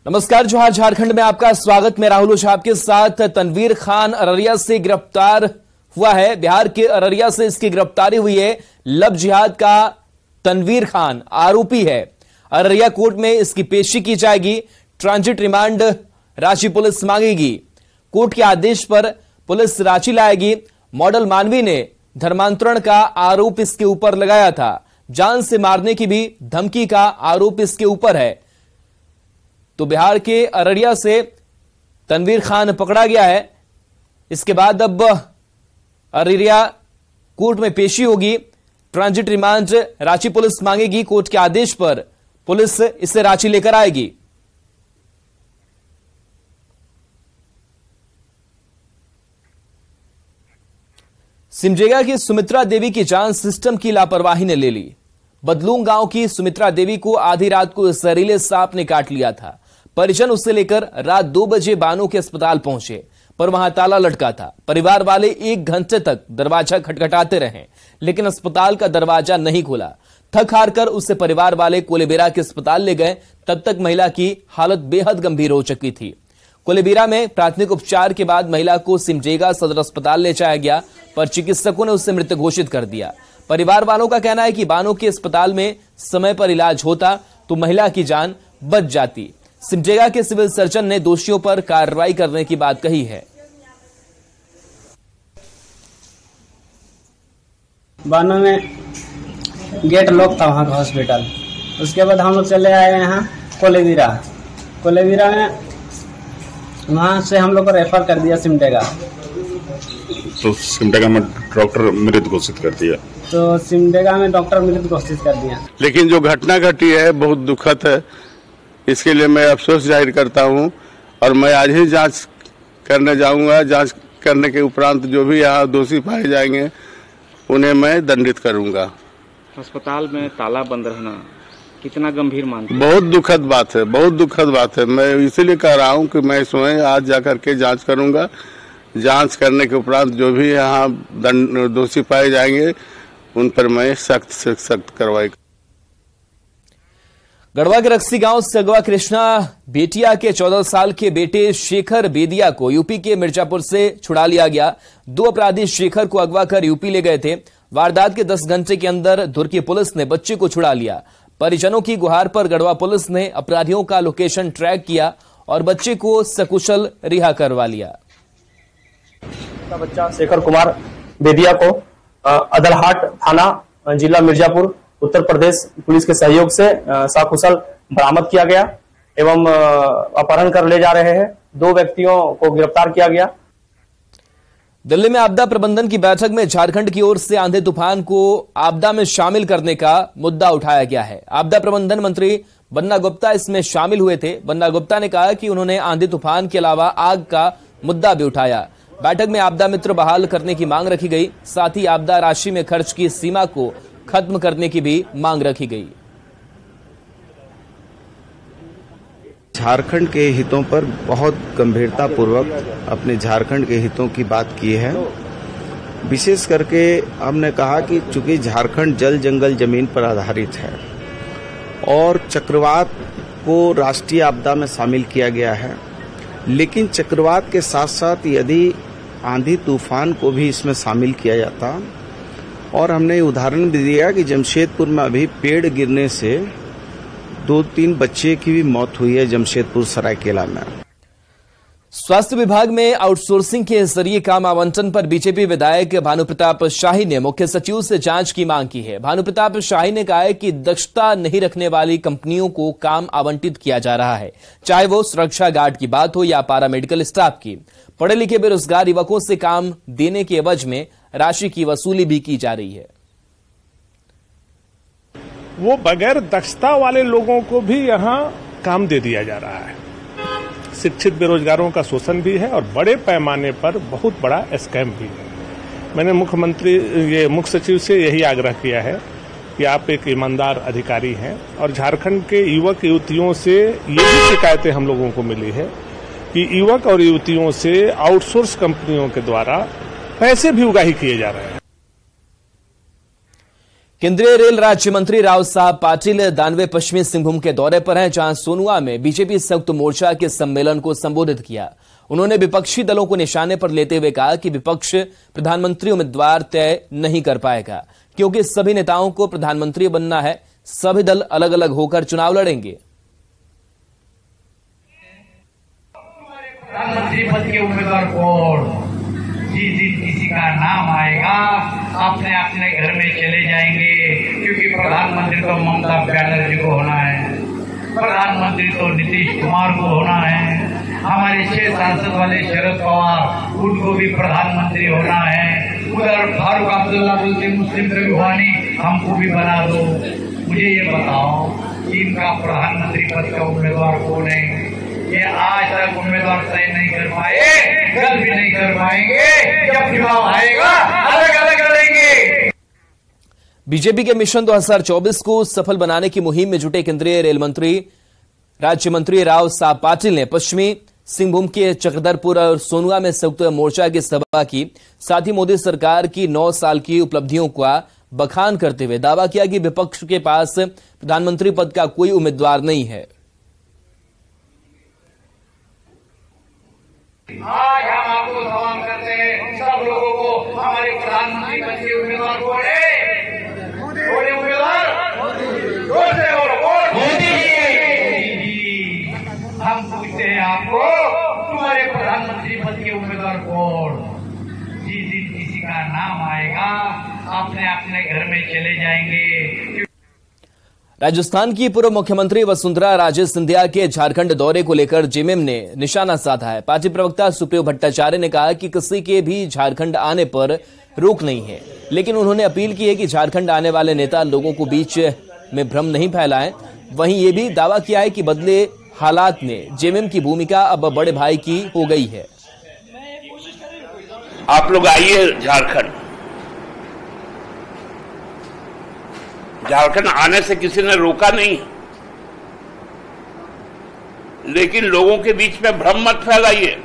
नमस्कार, जोहार। झारखंड में आपका स्वागत। मैं राहुल ओझा आपके साथ। तनवीर खान अररिया से गिरफ्तार हुआ है। बिहार के अररिया से इसकी गिरफ्तारी हुई है। लव जिहाद का तनवीर खान आरोपी है। अररिया कोर्ट में इसकी पेशी की जाएगी। ट्रांजिट रिमांड रांची पुलिस मांगेगी। कोर्ट के आदेश पर पुलिस रांची लाएगी। मॉडल मानवी ने धर्मांतरण का आरोप इसके ऊपर लगाया था। जान से मारने की भी धमकी का आरोप इसके ऊपर है। तो बिहार के अररिया से तनवीर खान पकड़ा गया है। इसके बाद अब अररिया कोर्ट में पेशी होगी। ट्रांजिट रिमांड रांची पुलिस मांगेगी। कोर्ट के आदेश पर पुलिस इसे रांची लेकर आएगी। सिमडेगा की सुमित्रा देवी की जान सिस्टम की लापरवाही ने ले ली। बदलूंग गांव की सुमित्रा देवी को आधी रात को जहरीले सांप ने काट लिया था। परिजन उसे लेकर रात 2 बजे बानो के अस्पताल पहुंचे, पर वहां ताला लटका था। परिवार वाले 1 घंटे तक दरवाजा खटखटाते रहे, लेकिन अस्पताल का दरवाजा नहीं खुला। थक हार कर उसे परिवार वाले कोलेबिरा के अस्पताल ले गए। तब तक महिला की हालत बेहद गंभीर हो चुकी थी। कोलेबिरा में प्राथमिक उपचार के बाद महिला को सिमडेगा सदर अस्पताल ले जाया गया, पर चिकित्सकों ने उसे मृत घोषित कर दिया। परिवार वालों का कहना है कि बानो के अस्पताल में समय पर इलाज होता तो महिला की जान बच जाती। सिमडेगा के सिविल सर्जन ने दोषियों पर कार्रवाई करने की बात कही है। बानो में गेट लॉक था वहाँ का हॉस्पिटल। उसके बाद हम लोग चले आए यहाँ कोलेबिरा में। वहाँ से हम लोग को रेफर कर दिया सिमडेगा। तो सिमडेगा में डॉक्टर मृत घोषित कर दिया। लेकिन जो घटना घटी है बहुत दुखद है। इसके लिए मैं अफसोस जाहिर करता हूं और मैं आज ही जांच करने जाऊंगा। जांच करने के उपरांत जो भी यहाँ दोषी पाए जाएंगे उन्हें मैं दंडित करूंगा। अस्पताल में ताला बंद रहना कितना गंभीर मानते हैं? बहुत दुखद बात है, बहुत दुखद बात है। मैं इसीलिए कह रहा हूं कि मैं स्वयं आज जाकर के जांच करूंगा। जांच करने के उपरांत जो भी यहाँ दोषी पाए जाएंगे उन पर मैं सख्त से सख्त कार्रवाई। गढ़वा के रक्सी गांव से अगवा कृष्णा बेटिया के 14 साल के बेटे शेखर बेदिया को यूपी के मिर्जापुर से छुड़ा लिया गया। 2 अपराधी शेखर को अगवा कर यूपी ले गए थे। वारदात के 10 घंटे के अंदर धुर्की पुलिस ने बच्चे को छुड़ा लिया। परिजनों की गुहार पर गढ़वा पुलिस ने अपराधियों का लोकेशन ट्रैक किया और बच्चे को सकुशल रिहा करवा लिया। बच्चा शेखर कुमार बेदिया को अदलहाट थाना जिला मिर्जापुर उत्तर प्रदेश पुलिस के सहयोग से सकुशल बरामद किया गया एवं अपहरण कर ले जा रहे हैं। 2 व्यक्तियों को गिरफ्तार किया गया। दिल्ली में आपदा प्रबंधन की बैठक में झारखंड की ओर से आंधी तूफान को आपदा में शामिल करने का मुद्दा उठाया गया है। आपदा प्रबंधन मंत्री बन्ना गुप्ता इसमें शामिल हुए थे। बन्ना गुप्ता ने कहा कि उन्होंने आंधी तूफान के अलावा आग का मुद्दा भी उठाया। बैठक में आपदा मित्र बहाल करने की मांग रखी गई। साथ ही आपदा राशि में खर्च की सीमा को खत्म करने की भी मांग रखी गई। झारखंड के हितों पर बहुत गंभीरता पूर्वक अपने झारखंड के हितों की बात की है। विशेष करके हमने कहा कि चूंकि झारखंड जल जंगल जमीन पर आधारित है और चक्रवात को राष्ट्रीय आपदा में शामिल किया गया है, लेकिन चक्रवात के साथ साथ यदि आंधी तूफान को भी इसमें शामिल किया जाता, और हमने उदाहरण भी दिया कि जमशेदपुर में अभी पेड़ गिरने से 2-3 बच्चे की भी मौत हुई है जमशेदपुर सरायकेला में। स्वास्थ्य विभाग में आउटसोर्सिंग के जरिए काम आवंटन पर बीजेपी विधायक भानु प्रताप शाही ने मुख्य सचिव से जांच की मांग की है। भानु प्रताप शाही ने कहा है कि दक्षता नहीं रखने वाली कंपनियों को काम आवंटित किया जा रहा है, चाहे वो सुरक्षा गार्ड की बात हो या पैरामेडिकल स्टाफ की। पढ़े लिखे बेरोजगार युवकों से काम देने के एवज में राशि की वसूली भी की जा रही है। वो बगैर दक्षता वाले लोगों को भी यहाँ काम दे दिया जा रहा है। शिक्षित बेरोजगारों का शोषण भी है और बड़े पैमाने पर बहुत बड़ा स्कैम भी है। मैंने मुख्य सचिव से यही आग्रह किया है कि आप एक ईमानदार अधिकारी हैं और झारखंड के युवक युवतियों से ये भी शिकायतें हम लोगों को मिली है कि युवक और युवतियों से आउटसोर्स कंपनियों के द्वारा पैसे भी उगाही किए जा रहे हैं। केंद्रीय रेल राज्य मंत्री राव साहब पाटिल 92 पश्चिमी सिंहभूम के दौरे पर हैं, जहां सोनुआ में बीजेपी संयुक्त मोर्चा के सम्मेलन को संबोधित किया। उन्होंने विपक्षी दलों को निशाने पर लेते हुए कहा कि विपक्ष प्रधानमंत्री उम्मीदवार तय नहीं कर पाएगा, क्योंकि सभी नेताओं को प्रधानमंत्री बनना है। सभी दल अलग अलग होकर चुनाव लड़ेंगे। प्रधानमंत्री पद के उम्मीदवार कौन? जिस दिन किसी का नाम आएगा अपने अपने घर में चले जाएंगे, क्योंकि प्रधानमंत्री तो ममता बनर्जी को होना है, प्रधानमंत्री तो नीतीश कुमार को होना है, हमारे 6 सांसद वाले शरद पवार उनको भी प्रधानमंत्री होना है, उधर फारूक अब्दुल्ला बोलते मुस्लिम रघुवानी हमको भी बना दो। मुझे ये बताओ कि इनका प्रधानमंत्री पद का उम्मीदवार कौन है? ये आज तक उम्मीदवार तय नहीं कर पाए, कल भी नहीं कर पाएंगे। जब चुनाव आएगा अलग अलग लड़ेंगे। बीजेपी के मिशन 2024 को सफल बनाने की मुहिम में जुटे केंद्रीय रेल मंत्री राज्य मंत्री राव साहब पाटिल ने पश्चिमी सिंहभूम के चक्रधरपुर और सोनुआ में संयुक्त मोर्चा की सभा की। साथ ही मोदी सरकार की 9 साल की उपलब्धियों का बखान करते हुए दावा किया कि विपक्ष के पास प्रधानमंत्री पद का कोई उम्मीदवार नहीं है। आज हम आपको सवाल करते हैं, सब लोगों को, हमारे प्रधानमंत्री पद के उम्मीदवार कौन है? कौन है उम्मीदवार? मोदी जी। हम पूछते हैं आपको, तुम्हारे प्रधानमंत्री पद के उम्मीदवार कौन? जिस दिन किसी का नाम आएगा अपने अपने घर में चले जाएंगे। राजस्थान की पूर्व मुख्यमंत्री वसुंधरा राजे सिंधिया के झारखंड दौरे को लेकर जेएमएम ने निशाना साधा है। पार्टी प्रवक्ता सुप्रियो भट्टाचार्य ने कहा कि किसी के भी झारखंड आने पर रोक नहीं है, लेकिन उन्होंने अपील की है कि झारखंड आने वाले नेता लोगों को बीच में भ्रम नहीं फैलाएं। वहीं ये भी दावा किया है कि बदले हालात में जेएमएम की भूमिका अब बड़े भाई की हो गई है। आप लोग आइए झारखंड आने से किसी ने रोका नहीं, लेकिन लोगों के बीच में भ्रम मत फैलाइए,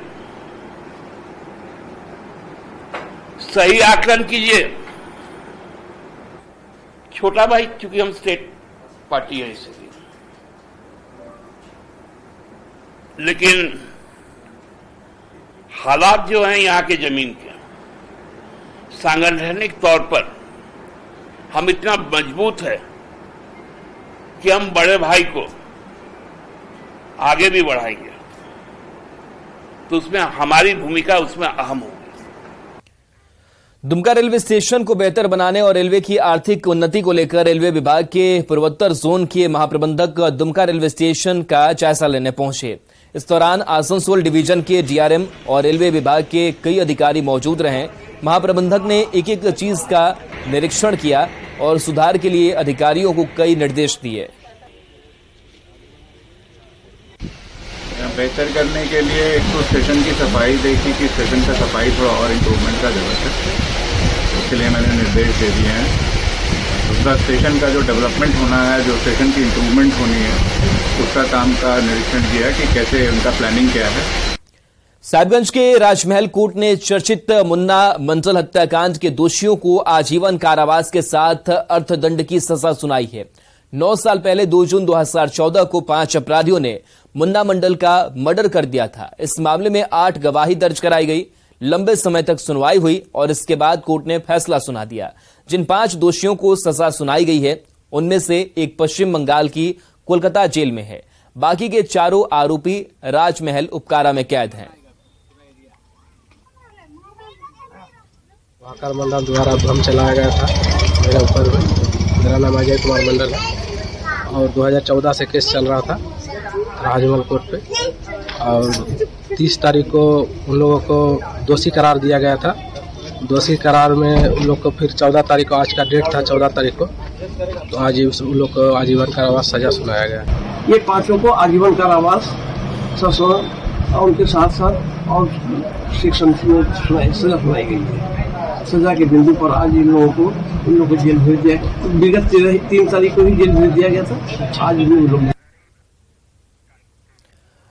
सही आकलन कीजिए। छोटा भाई, क्योंकि हम स्टेट पार्टी है इसलिए, लेकिन हालात जो हैं यहां के जमीन के, सांगठनिक तौर पर हम इतना मजबूत है कि हम बड़े भाई को आगे भी बढ़ाएंगे, तो उसमें हमारी भूमिका उसमें अहम होगी। दुमका रेलवे स्टेशन को बेहतर बनाने और रेलवे की आर्थिक उन्नति को लेकर रेलवे विभाग के पूर्वोत्तर जोन के महाप्रबंधक दुमका रेलवे स्टेशन का जायजा लेने पहुंचे। इस दौरान आसनसोल डिवीजन के डीआरएम और रेलवे विभाग के कई अधिकारी मौजूद रहे। महाप्रबंधक ने एक एक चीज का निरीक्षण किया और सुधार के लिए अधिकारियों को कई निर्देश दिए। बेहतर करने के लिए एक तो स्टेशन की सफाई देखी कि स्टेशन का सफाई थोड़ा और इम्प्रूवमेंट का जरूरत है, उसके लिए मैंने निर्देश दे दिए हैं। दूसरा, स्टेशन का जो डेवलपमेंट होना है, जो स्टेशन की इम्प्रूवमेंट होनी है, उसका काम का निरीक्षण किया कि कैसे उनका प्लानिंग क्या है। साहिबगंज के राजमहल कोर्ट ने चर्चित मुन्ना मंजल हत्याकांड के दोषियों को आजीवन कारावास के साथ अर्थदंड की सजा सुनाई है। 9 साल पहले 2 जून 2014 को 5 अपराधियों ने मुन्ना मंडल का मर्डर कर दिया था। इस मामले में 8 गवाही दर्ज कराई गई। लंबे समय तक सुनवाई हुई और इसके बाद कोर्ट ने फैसला सुना दिया। जिन 5 दोषियों को सजा सुनाई गई है, उनमें से एक पश्चिम बंगाल की कोलकाता जेल में है। बाकी के 4 आरोपी राजमहल उपकारा में कैद हैं। वाकर मंडल द्वारा भ्रम चलाया गया था मेरे ऊपर। मेरा नाम अजय कुमार मंडल है और 2014 से केस चल रहा था राजमहल कोर्ट पे, और 30 तारीख को उन लोगों को दोषी करार दिया गया था। दोषी करार में उन लोग को फिर 14 तारीख को, आज का डेट था 14 तारीख को, तो आज उन लोग को आजीवन कारावास सजा सुनाया गया। ये 5 को आजीवन कारावास सजा और उनके साथ साथ और सेक्शन सजा सुनाई गई है। सजा के बिंदु पर आज इन लोगों को जेल भेज दिया। विगत 3 तारीख को ही जेल भेज दिया गया था। आज भी लोग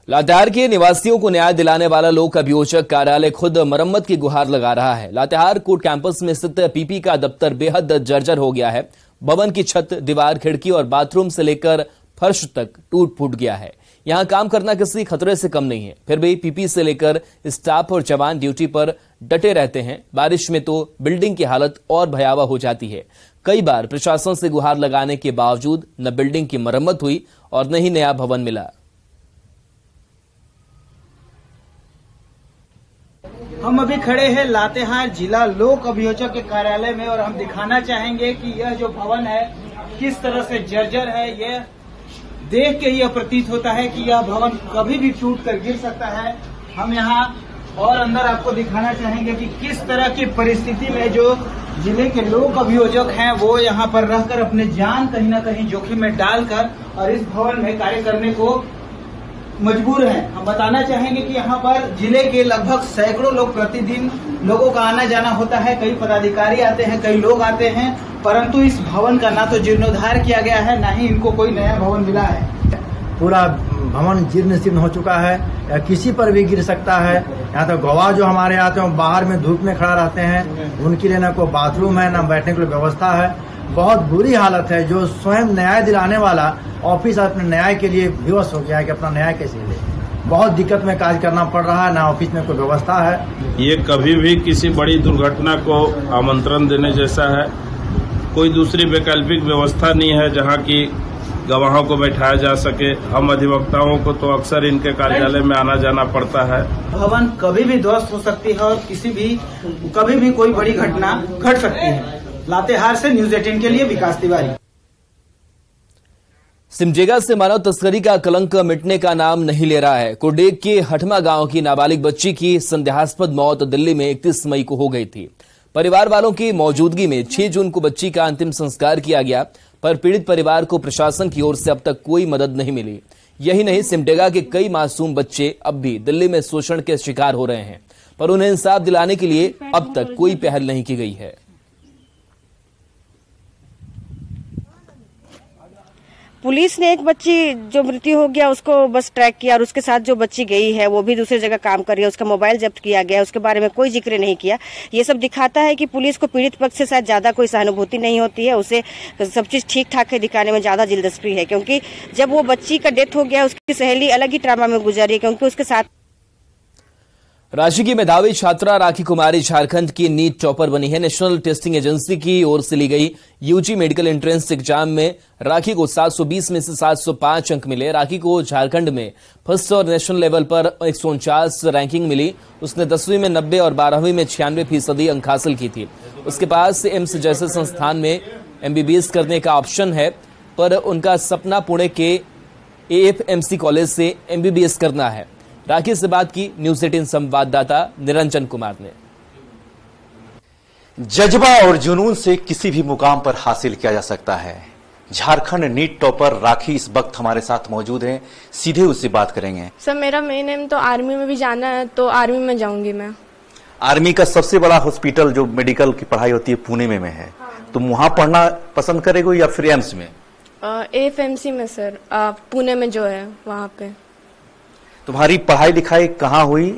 लातेहार के निवासियों को न्याय दिलाने वाला लोक अभियोजक कार्यालय खुद मरम्मत की गुहार लगा रहा है। लातेहार कोर्ट कैंपस में स्थित पीपी का दफ्तर बेहद जर्जर हो गया है। भवन की छत, दीवार, खिड़की और बाथरूम से लेकर फर्श तक टूट फूट गया है। यहां काम करना किसी खतरे से कम नहीं है। फिर भी पीपी से लेकर स्टाफ और जवान ड्यूटी पर डटे रहते हैं। बारिश में तो बिल्डिंग की हालत और भयावह हो जाती है। कई बार प्रशासन से गुहार लगाने के बावजूद न बिल्डिंग की मरम्मत हुई और न ही नया भवन मिला। हम अभी खड़े हैं लातेहार जिला लोक अभियोजक के कार्यालय में और हम दिखाना चाहेंगे कि यह जो भवन है किस तरह से जर्जर है। यह देख के यह प्रतीत होता है कि यह भवन कभी भी टूट कर गिर सकता है। हम यहाँ और अंदर आपको दिखाना चाहेंगे कि किस तरह की परिस्थिति में जो जिले के लोक अभियोजक हैं वो यहाँ पर रहकर अपने जान कहीं न कहीं जोखिम में डालकर और इस भवन में कार्य करने को मजबूर हैं। हम बताना चाहेंगे कि यहाँ पर जिले के लगभग सैकड़ों लोग प्रतिदिन लोगों का आना जाना होता है। कई पदाधिकारी आते हैं, कई लोग आते हैं, परंतु इस भवन का ना तो जीर्णोद्धार किया गया है, ना ही इनको कोई नया भवन मिला है। पूरा भवन जीर्ण शीर्ण हो चुका है या किसी पर भी गिर सकता है। यहाँ तो गवाह जो हमारे आते हैं बाहर में धूप में खड़ा रहते हैं, उनके लिए न कोई बाथरूम है, न बैठने के लिए व्यवस्था है। बहुत बुरी हालत है। जो स्वयं न्याय दिलाने वाला ऑफिस अपने न्याय के लिए विवश हो गया है कि अपना न्याय कैसे ले। बहुत दिक्कत में कार्य करना पड़ रहा है, ना ऑफिस में कोई व्यवस्था है। ये कभी भी किसी बड़ी दुर्घटना को आमंत्रण देने जैसा है। कोई दूसरी वैकल्पिक व्यवस्था नहीं है जहाँ की गवाहों को बैठाया जा सके। हम अधिवक्ताओं को तो अक्सर इनके कार्यालय में आना जाना पड़ता है। भवन कभी भी ध्वस्त हो सकती है और कभी भी कोई बड़ी घटना घट सकती है। लातेहार से न्यूज 18 के लिए विकास तिवारी। सिमडेगा से मानव तस्करी का कलंक मिटने का नाम नहीं ले रहा है। कुरडेग के हठमा गांव की नाबालिग बच्ची की संदेहास्पद मौत दिल्ली में 31 मई को हो गई थी। परिवार वालों की मौजूदगी में 6 जून को बच्ची का अंतिम संस्कार किया गया, पर पीड़ित परिवार को प्रशासन की ओर से अब तक कोई मदद नहीं मिली। यही नहीं, सिमडेगा के कई मासूम बच्चे अब भी दिल्ली में शोषण के शिकार हो रहे हैं, पर उन्हें इंसाफ दिलाने के लिए अब तक कोई पहल नहीं की गई है। पुलिस ने एक बच्ची जो मृत्यु हो गया उसको बस ट्रैक किया और उसके साथ जो बच्ची गई है वो भी दूसरी जगह काम कर रही है। उसका मोबाइल जब्त किया गया, उसके बारे में कोई जिक्र नहीं किया। ये सब दिखाता है कि पुलिस को पीड़ित पक्ष से शायद ज्यादा कोई सहानुभूति नहीं होती है। उसे सब चीज ठीक ठाक है दिखाने में ज्यादा दिलचस्पी है, क्योंकि जब वो बच्ची का डेथ हो गया उसकी सहेली अलग ही ट्रामा में गुजरी है, क्योंकि उसके साथ रांची की मेधावी छात्रा राखी कुमारी झारखंड की नीट टॉपर बनी है। नेशनल टेस्टिंग एजेंसी की ओर से ली गई यूजी मेडिकल एंट्रेंस एग्जाम में राखी को 720 में से 705 अंक मिले। राखी को झारखंड में फर्स्ट और नेशनल लेवल पर 149 रैंकिंग मिली। उसने 10वीं में 90 और 12वीं में 96% अंक हासिल की थी। उसके पास एम्स जैसे संस्थान में MBBS करने का ऑप्शन है, पर उनका सपना पुणे के AFMC कॉलेज से MBBS करना है। राखी से बात की न्यूज 18 संवाददाता निरंजन कुमार ने। जज्बा और जुनून से किसी भी मुकाम पर हासिल किया जा सकता है। झारखंड नीट टॉपर राखी इस वक्त हमारे साथ मौजूद हैं, सीधे उससे बात करेंगे। सर, मेरा मेन एम तो आर्मी में भी जाना है, तो आर्मी में जाऊंगी मैं। आर्मी का सबसे बड़ा हॉस्पिटल जो मेडिकल की पढ़ाई होती है पुणे में है। हाँ। तुम वहां पढ़ना पसंद करेगो या फिर एम्स में? AFMC में सर, पुणे में जो है वहां पे। तुम्हारी पढ़ाई लिखाई कहाँ हुई?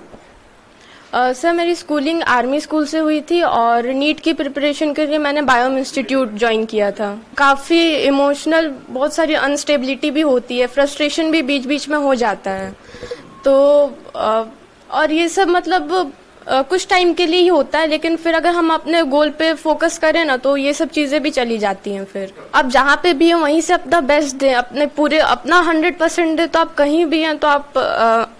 सर, मेरी स्कूलिंग आर्मी स्कूल से हुई थी और नीट की प्रिपरेशन के लिए मैंने बायोम इंस्टीट्यूट ज्वाइन किया था। काफ़ी इमोशनल, बहुत सारी अनस्टेबिलिटी भी होती है, फ्रस्ट्रेशन भी बीच बीच में हो जाता है। तो और ये सब मतलब कुछ टाइम के लिए ही होता है, लेकिन फिर अगर हम अपने गोल पे फोकस करें ना तो ये सब चीज़ें भी चली जाती हैं। फिर आप जहाँ पे भी हैं वहीं से अपना बेस्ट दें, अपने पूरे अपना 100% दें, तो आप कहीं भी हैं तो आप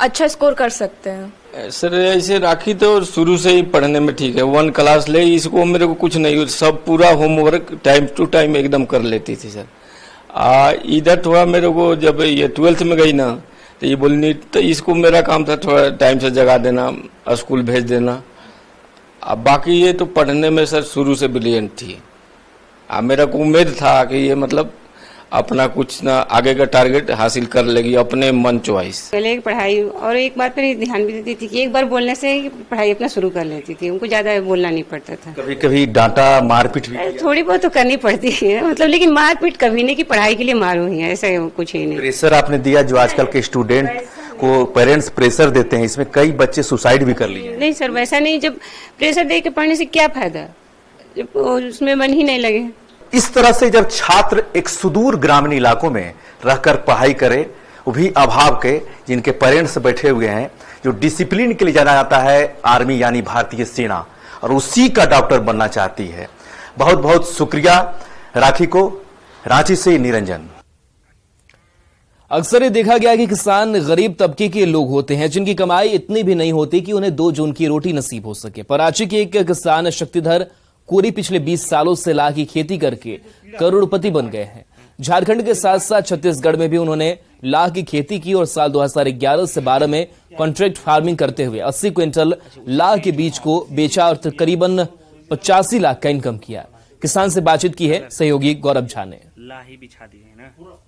अच्छा स्कोर कर सकते हैं। सर, ऐसे राखी तो शुरू से ही पढ़ने में ठीक है। 1 क्लास ले, इसको मेरे को कुछ नहीं, सब पूरा होमवर्क टाइम टू टाइम एकदम कर लेती थी सर। इधर थोड़ा मेरे को जब ये 12th में गई ना तो ये बोलनी, तो इसको मेरा काम था थोड़ा टाइम से जगा देना, स्कूल भेज देना। अब बाकी ये तो पढ़ने में सर शुरू से ब्रिलियंट थी। मेरा को उम्मीद था कि ये मतलब अपना कुछ ना आगे का टारगेट हासिल कर लेगी अपने मन चॉइस। पहले पढ़ाई और एक बार पर ध्यान भी देती थी कि एक बार बोलने से पढ़ाई अपना शुरू कर लेती थी, उनको ज्यादा बोलना नहीं पड़ता था। कभी कभी डांटा मारपीट भी थोड़ी बहुत तो करनी पड़ती है मतलब, लेकिन मारपीट कभी नहीं कि पढ़ाई के लिए मारो ही है, ऐसा कुछ ही नहीं। प्रेशर आपने दिया जो आजकल के स्टूडेंट को पेरेंट्स प्रेशर देते हैं, इसमें कई बच्चे सुसाइड भी कर लिए। नहीं सर, वैसा नहीं। जब प्रेशर दे के पढ़ने से क्या फायदा जब उसमें मन ही नहीं लगे। इस तरह से जब छात्र एक सुदूर ग्रामीण इलाकों में रहकर पढ़ाई करे, वो भी अभाव के, जिनके पेरेंट्स बैठे हुए हैं, जो डिसिप्लिन के लिए जाना जाता है आर्मी यानी भारतीय सेना, और उसी का डॉक्टर बनना चाहती है। बहुत बहुत शुक्रिया राखी को। रांची से निरंजन। अक्सर ये देखा गया कि किसान गरीब तबके के लोग होते हैं जिनकी कमाई इतनी भी नहीं होती कि उन्हें 2 जून की रोटी नसीब हो सके। पर रांची के एक किसान शक्तिधर कोरी पिछले 20 सालों से लाख की खेती करके करोड़पति बन गए हैं। झारखंड के साथ साथ छत्तीसगढ़ में भी उन्होंने लाख की खेती की और साल 2011 से 12 में कॉन्ट्रैक्ट फार्मिंग करते हुए 80 क्विंटल लाख के बीज को बेचा और करीबन 85 लाख का इनकम किया। किसान से बातचीत की है सहयोगी गौरव झा ने। लाही बिछा दी है ना।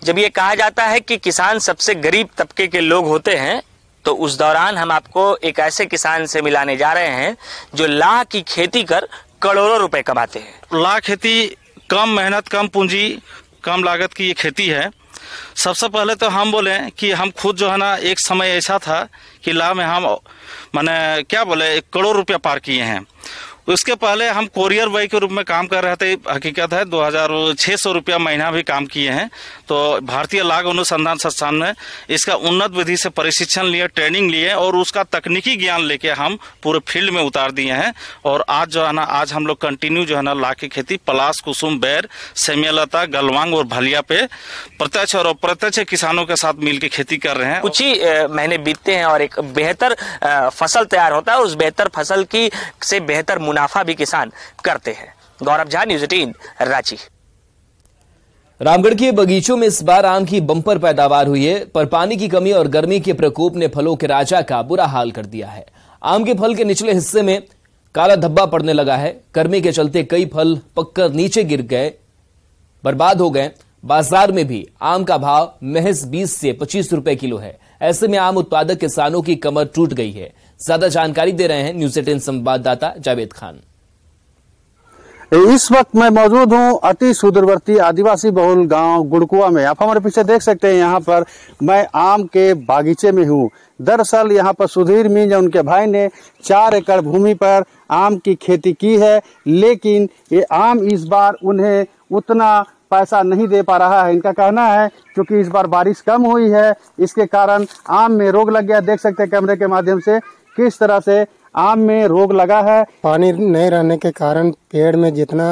जब ये कहा जाता है कि किसान सबसे गरीब तबके के लोग होते हैं, तो उस दौरान हम आपको एक ऐसे किसान से मिलाने जा रहे हैं जो लाह की खेती कर करोड़ों रुपए कमाते हैं। लाह खेती कम मेहनत, कम पूंजी, कम लागत की ये खेती है। सबसे पहले तो हम बोले कि हम खुद जो है ना, एक समय ऐसा था कि लाह में हम माने क्या बोले 1 करोड़ रुपया पार किए हैं। उसके पहले हम कोरियर बॉय के रूप में काम कर रहे थे। हकीकत है 2600 रुपया महीना भी काम किए हैं। तो भारतीय लाख अनुसंधान संस्थान में इसका उन्नत विधि से प्रशिक्षण लिए, ट्रेनिंग लिए और उसका तकनीकी ज्ञान लेके हम पूरे फील्ड में उतार दिए हैं। और आज जो है ना, आज हम लोग कंटिन्यू जो है ना लाख की खेती पलाश, कुसुम, बैर, सेमियालता, गलवांग और भलिया पे प्रत्यक्ष और अप्रत्यक्ष किसानों के साथ मिलकर खेती कर रहे हैं। कुछ ही महीने बीतते हैं और एक बेहतर फसल तैयार होता है। उस बेहतर फसल की से बेहतर मुनाफा भी किसान करते हैं। गौरव झा, न्यूज़ 18 रांची। रामगढ़ के बगीचों में इस बार आम की बम्पर पैदावार हुई है, पर पानी की कमी और गर्मी के प्रकोप ने फलों के राजा का बुरा हाल कर दिया है। आम के फल के निचले हिस्से में काला धब्बा पड़ने लगा है। गर्मी के चलते कई फल पककर नीचे गिर गए, बर्बाद हो गए। बाजार में भी आम का भाव महज 20 से 25 रुपए किलो है। ऐसे में आम उत्पादक किसानों की कमर टूट गई है। ज्यादा जानकारी दे रहे हैं न्यूज़ 18 संवाददाता जावेद खान। इस वक्त मैं मौजूद हूं अति सुदूरवर्ती आदिवासी बहुल गांव गुड़कुआ में। आप हमारे पीछे देख सकते हैं, यहाँ पर मैं आम के बागीचे में हूं। दरअसल यहाँ पर सुधीर मीज उनके भाई ने 4 एकड़ भूमि पर आम की खेती की है, लेकिन ये आम इस बार उन्हें उतना पैसा नहीं दे पा रहा है। इनका कहना है क्योंकि इस बार बारिश कम हुई है, इसके कारण आम में रोग लग गया। देख सकते हैं कैमरे के माध्यम से किस तरह से आम में रोग लगा है। पानी नहीं रहने के कारण पेड़ में जितना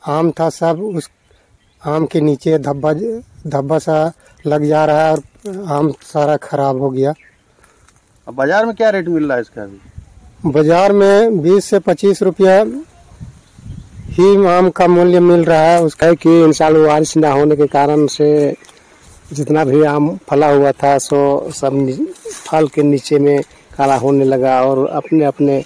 आम था सब उस आम के नीचे धब्बा सा लग जा रहा है और आम सारा खराब हो गया। अब बाजार में क्या रेट मिल रहा है इसका? अभी बाजार में 20 से 25 रुपया ही आम का मूल्य मिल रहा है। उसका कि इन साल बारिश न होने के कारण से जितना भी आम फला हुआ था सो सब फल के नीचे में काला होने लगा और अपने अपने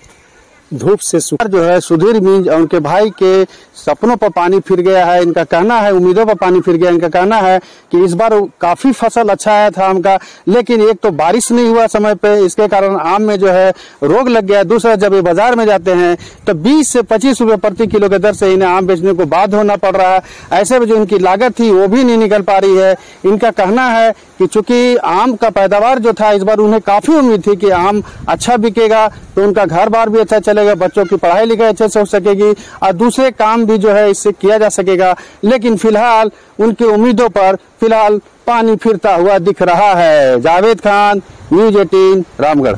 धूप से जो है सुधीर मीज और उनके भाई के सपनों पर पानी फिर गया है। इनका कहना है, उम्मीदों पर पानी फिर गया। इनका कहना है कि इस बार काफी फसल अच्छा आया था आम का, लेकिन एक तो बारिश नहीं हुआ समय पे, इसके कारण आम में जो है रोग लग गया। दूसरा, जब ये बाजार में जाते हैं तो 20 से 25 रुपए प्रति किलो के दर से इन्हें आम बेचने को बाध्य होना पड़ रहा है। ऐसे में जो इनकी लागत थी वो भी नहीं निकल पा रही है। इनका कहना है कि चूंकि आम का पैदावार जो था इस बार उन्हें काफी उम्मीद थी कि आम अच्छा बिकेगा तो उनका घर बार भी अच्छा चलेगा, बच्चों की पढ़ाई लिखाई अच्छे से हो सकेगी और दूसरे काम भी जो है इससे किया जा सकेगा। लेकिन फिलहाल उनकी उम्मीदों पर फिलहाल पानी फिरता हुआ दिख रहा है। जावेद खान, न्यूज़ 18 रामगढ़।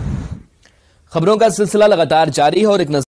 खबरों का सिलसिला लगातार जारी है और एक